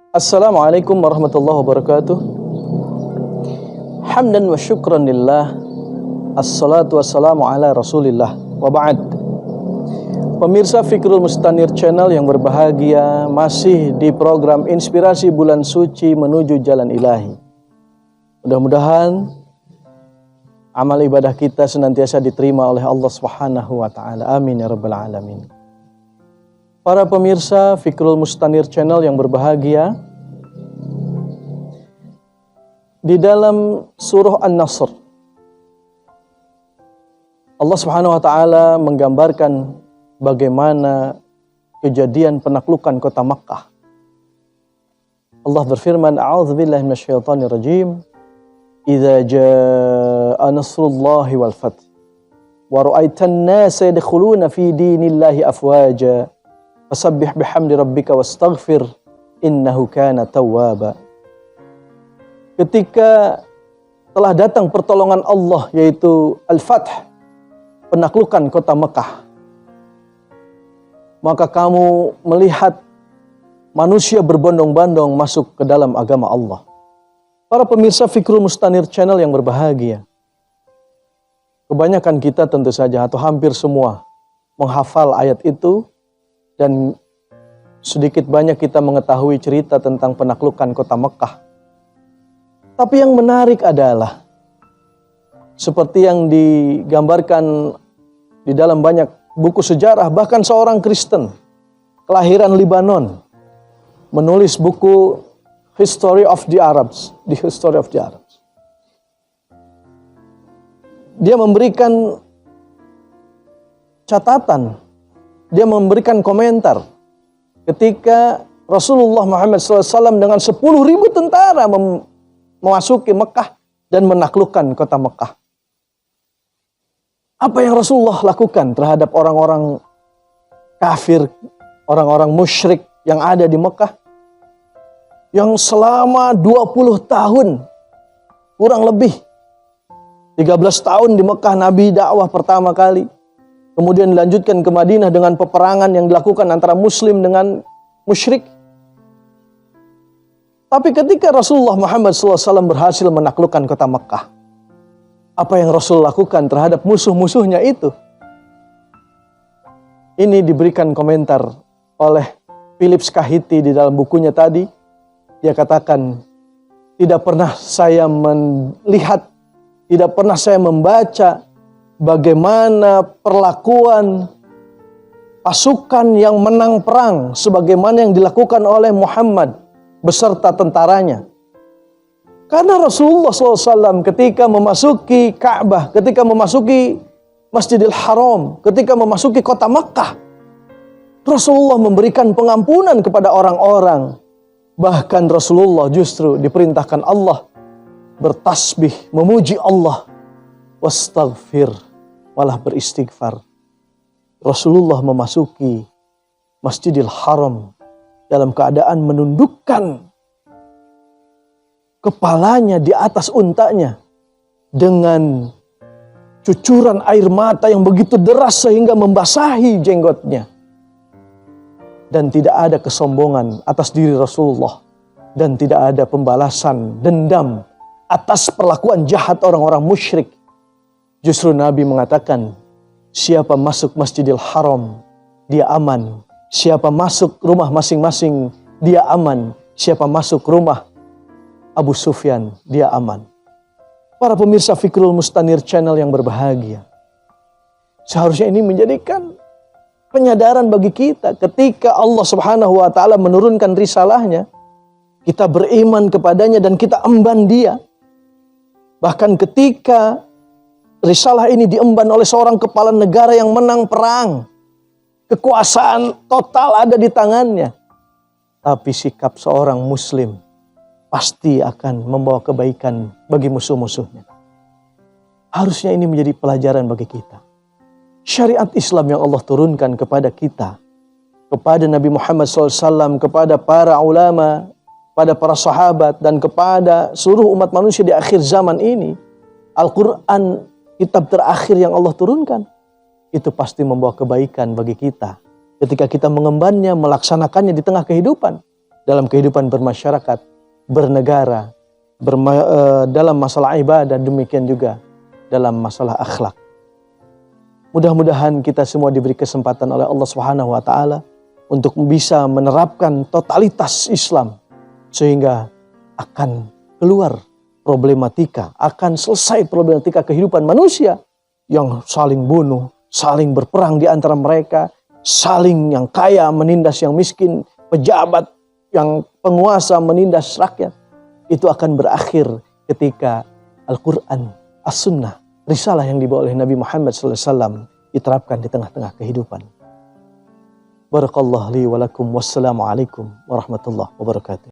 Assalamualaikum warahmatullahi wabarakatuh. Hamdan wa syukran lillah. Assalatu wassalamu ala rasulillah. Wa ba'd. Pemirsa Fikrul Mustanir Channel yang berbahagia, masih di program Inspirasi Bulan Suci Menuju Jalan Ilahi. Mudah-mudahan amal ibadah kita senantiasa diterima oleh Allah Subhanahu wa taala. Amin ya rabbal alamin. Para pemirsa Fikrul Mustanir Channel yang berbahagia, di dalam surah An-Nasr, Allah Subhanahu wa taala menggambarkan bagaimana kejadian penaklukan kota Makkah. Allah berfirman, "A'udzubillahi minasyaitonir rajim. Idza jaa'a nasrullahi wal fath wa ra'aitan nasa yadkhuluna fi dinillahi afwaja." Fasabbih bihamdi rabbika wastaghfir innahu kana tawwaba. Ketika telah datang pertolongan Allah, yaitu Al-Fath, penaklukan kota Mekah, maka kamu melihat manusia berbondong-bondong masuk ke dalam agama Allah. Para pemirsa Fikrul Mustanir Channel yang berbahagia, kebanyakan kita tentu saja atau hampir semua menghafal ayat itu, dan sedikit banyak kita mengetahui cerita tentang penaklukan kota Mekah. Tapi yang menarik adalah, seperti yang digambarkan di dalam banyak buku sejarah, bahkan seorang Kristen kelahiran Lebanon menulis buku History of the Arabs, The History of the Arabs. Dia memberikan catatan, dia memberikan komentar ketika Rasulullah Muhammad SAW dengan 10.000 tentara memasuki Mekah dan menaklukkan kota Mekah. Apa yang Rasulullah lakukan terhadap orang-orang kafir, orang-orang musyrik yang ada di Mekah, yang selama 20 tahun, kurang lebih 13 tahun di Mekah Nabi dakwah pertama kali. Kemudian dilanjutkan ke Madinah dengan peperangan yang dilakukan antara Muslim dengan musyrik. Tapi ketika Rasulullah Muhammad SAW berhasil menaklukkan kota Mekah, apa yang Rasul lakukan terhadap musuh-musuhnya itu? Ini diberikan komentar oleh Philip Kahiti di dalam bukunya tadi. Dia katakan, tidak pernah saya melihat, tidak pernah saya membaca bagaimana perlakuan pasukan yang menang perang sebagaimana yang dilakukan oleh Muhammad beserta tentaranya. Karena Rasulullah SAW ketika memasuki Ka'bah, ketika memasuki Masjidil Haram, ketika memasuki kota Makkah, Rasulullah memberikan pengampunan kepada orang-orang. Bahkan Rasulullah justru diperintahkan Allah bertasbih, memuji Allah, wastaghfir, malah beristighfar. Rasulullah memasuki Masjidil Haram dalam keadaan menundukkan kepalanya di atas untanya dengan cucuran air mata yang begitu deras sehingga membasahi jenggotnya. Dan tidak ada kesombongan atas diri Rasulullah, dan tidak ada pembalasan dendam atas perlakuan jahat orang-orang musyrik. Justru Nabi mengatakan, siapa masuk Masjidil Haram, dia aman. Siapa masuk rumah masing-masing, dia aman. Siapa masuk rumah Abu Sufyan, dia aman. Para pemirsa Fikrul Mustanir Channel yang berbahagia, seharusnya ini menjadikan penyadaran bagi kita ketika Allah Subhanahu wa taala menurunkan risalahnya, kita beriman kepadanya dan kita emban dia. Bahkan ketika risalah ini diemban oleh seorang kepala negara yang menang perang, kekuasaan total ada di tangannya, tapi sikap seorang muslim pasti akan membawa kebaikan bagi musuh-musuhnya. Harusnya ini menjadi pelajaran bagi kita. Syariat Islam yang Allah turunkan kepada kita, kepada Nabi Muhammad SAW, kepada para ulama, kepada para sahabat, dan kepada seluruh umat manusia di akhir zaman ini, Al-Quran, kitab terakhir yang Allah turunkan, itu pasti membawa kebaikan bagi kita ketika kita mengembannya, melaksanakannya di tengah kehidupan. dalam kehidupan bermasyarakat, bernegara, dalam masalah ibadah, demikian juga dalam masalah akhlak. Mudah-mudahan kita semua diberi kesempatan oleh Allah Subhanahu wa taala untuk bisa menerapkan totalitas Islam sehingga akan keluar problematika, akan selesai problematika kehidupan manusia yang saling bunuh, saling berperang di antara mereka, saling yang kaya menindas yang miskin, pejabat yang penguasa menindas rakyat. Itu akan berakhir ketika Al-Quran, As-Sunnah, risalah yang dibawa oleh Nabi Muhammad SAW diterapkan di tengah-tengah kehidupan. Barakallahu li wa lakum, wassalamualaikum warahmatullahi wabarakatuh.